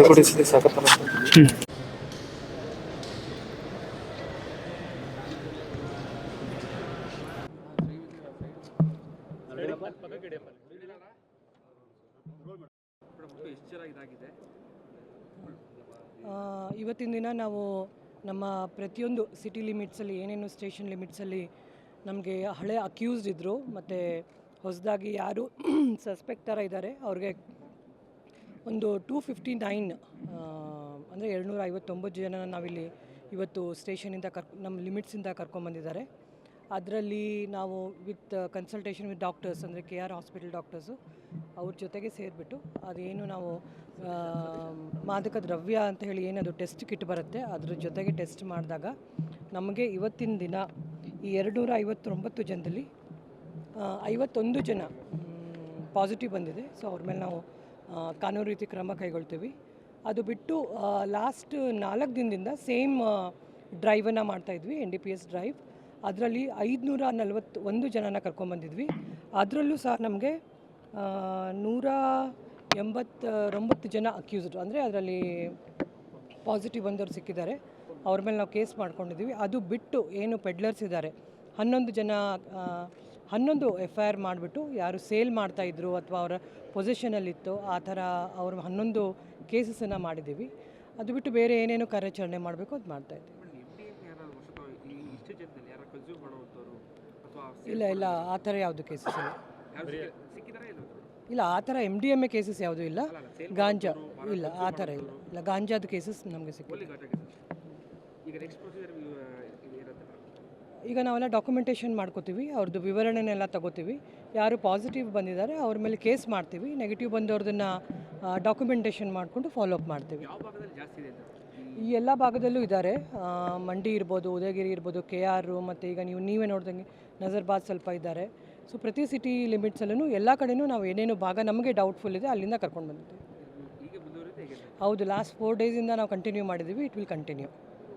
ಕೊಡಿಸಿದೆ ಸಾಕತ್ತಲ್ಲ. ಇವತ್ತಿನ ದಿನ ನಾವು ನಮ್ಮ ಪ್ರತಿಯೊಂದು ಸಿಟಿ ಲಿಮಿಟ್ಸಲ್ಲಿ ಏನೇನು ಸ್ಟೇಷನ್ ಲಿಮಿಟ್ಸಲ್ಲಿ ನಮಗೆ ಹಳೆ ಅಕ್ಯೂಸ್ಡ್ ಇದ್ದರು ಮತ್ತು ಹೊಸದಾಗಿ ಯಾರು ಸಸ್ಪೆಕ್ಟ್ ಥರ ಇದ್ದಾರೆ ಅವ್ರಿಗೆ ಒಂದು 259 ಅಂದರೆ 259 ಜನ ನಾವಿಲ್ಲಿ ಇವತ್ತು ಸ್ಟೇಷನಿಂದ ನಮ್ಮ ಲಿಮಿಟ್ಸಿಂದ ಕರ್ಕೊಂಬಂದಿದ್ದಾರೆ. ಅದರಲ್ಲಿ ನಾವು ವಿತ್ ಕನ್ಸಲ್ಟೇಷನ್ ವಿತ್ ಡಾಕ್ಟರ್ಸ್ ಅಂದರೆ KR ಹಾಸ್ಪಿಟಲ್ ಡಾಕ್ಟರ್ಸು ಅವ್ರ ಜೊತೆಗೆ ಸೇರಿಬಿಟ್ಟು ಅದೇನು ನಾವು ಮಾದಕ ದ್ರವ್ಯ ಅಂತ ಹೇಳಿ ಏನದು ಟೆಸ್ಟ್ ಕಿಟ್ ಬರುತ್ತೆ ಅದ್ರ ಜೊತೆಗೆ ಟೆಸ್ಟ್ ಮಾಡಿದಾಗ ನಮಗೆ ಇವತ್ತಿನ ದಿನ ಈ 259 ಜನದಲ್ಲಿ 51 ಜನ ಪಾಸಿಟಿವ್ ಬಂದಿದೆ. ಸೊ ಅವ್ರ ಮೇಲೆ ನಾವು ಕಾನೂನು ರೀತಿ ಕ್ರಮ ಕೈಗೊಳ್ತೀವಿ. ಅದು ಬಿಟ್ಟು ಲಾಸ್ಟ್ 4 ದಿನದಿಂದ ಸೇಮ್ ಡ್ರೈವನ್ನು ಮಾಡ್ತಾಯಿದ್ವಿ, NDPS ಡ್ರೈವ್. ಅದರಲ್ಲಿ 541 ಜನನ ಕರ್ಕೊಂಬಂದಿದ್ವಿ. ಅದರಲ್ಲೂ ಸಹ ನಮಗೆ 189 ಜನ ಅಕ್ಯೂಸ್ಡ್ ಅಂದರೆ ಅದರಲ್ಲಿ ಪಾಸಿಟಿವ್ ಬಂದವರು ಸಿಕ್ಕಿದ್ದಾರೆ. ಅವ್ರ ಮೇಲೆ ನಾವು ಕೇಸ್ ಮಾಡ್ಕೊಂಡಿದ್ದೀವಿ. ಅದು ಬಿಟ್ಟು ಏನು ಪೆಡ್ಲರ್ಸ್ ಇದ್ದಾರೆ 11 FIR ಮಾಡಿಬಿಟ್ಟು ಯಾರು ಸೇಲ್ ಮಾಡ್ತಾಯಿದ್ರು ಅಥವಾ ಅವರ ಪೊಸಿಷನಲ್ಲಿತ್ತು ಆ ಥರ ಅವ್ರ 11 ಕೇಸಸನ್ನು ಮಾಡಿದ್ದೀವಿ. ಅದು ಬಿಟ್ಟು ಬೇರೆ ಏನೇನು ಕಾರ್ಯಾಚರಣೆ ಮಾಡಬೇಕು ಅದು ಮಾಡ್ತಾಯಿದ್ದೀವಿ. ಇಲ್ಲ ಆ ಥರ ಯಾವುದು ಕೇಸಸ್ ಇಲ್ಲ ಆ ಥರ MDMA ಕೇಸಸ್ ಯಾವುದೂ ಇಲ್ಲ. ಗಾಂಜಾ ಇಲ್ಲ, ಆ ಥರ ಇಲ್ಲ ಗಾಂಜಾದ ಕೇಸಸ್ ನಮಗೆ ಸಿಕ್ಕಿಲ್ಲ. ಈಗ ನಾವೆಲ್ಲ ಡಾಕ್ಯುಮೆಂಟೇಷನ್ ಮಾಡ್ಕೋತೀವಿ, ಅವ್ರದ್ದು ವಿವರಣೆನೆಲ್ಲ ತಗೋತೀವಿ. ಯಾರು ಪಾಸಿಟಿವ್ ಬಂದಿದ್ದಾರೆ ಅವ್ರ ಮೇಲೆ ಕೇಸ್ ಮಾಡ್ತೀವಿ. ನೆಗೆಟಿವ್ ಬಂದವ್ರದನ್ನು ಡಾಕ್ಯುಮೆಂಟೇಷನ್ ಮಾಡಿಕೊಂಡು ಫಾಲೋಅಪ್ ಮಾಡ್ತೀವಿ. ಈ ಎಲ್ಲ ಭಾಗದಲ್ಲೂ ಇದ್ದಾರೆ. ಮಂಡಿ ಇರ್ಬೋದು, ಉದಯಗಿರಿ ಇರ್ಬೋದು, KR ಮತ್ತು ಈಗ ನೀವೇ ನೋಡ್ದಂಗೆ ನಜರ್ಬಾದ್ ಸ್ವಲ್ಪ ಇದ್ದಾರೆ. ಸೊ ಪ್ರತಿ ಸಿಟಿ ಲಿಮಿಟ್ಸಲ್ಲೂ ಎಲ್ಲ ಕಡೆಯೂ ನಾವು ಏನೇನು ಭಾಗ ನಮಗೆ ಡೌಟ್ಫುಲ್ ಇದೆ ಅಲ್ಲಿಂದ ಕರ್ಕೊಂಡು ಬಂದಿದ್ದೀವಿ. ಹೌದು, ಲಾಸ್ಟ್ 4 ಡೇಸಿಂದ ನಾವು ಕಂಟಿನ್ಯೂ ಮಾಡಿದ್ದೀವಿ. It will continue.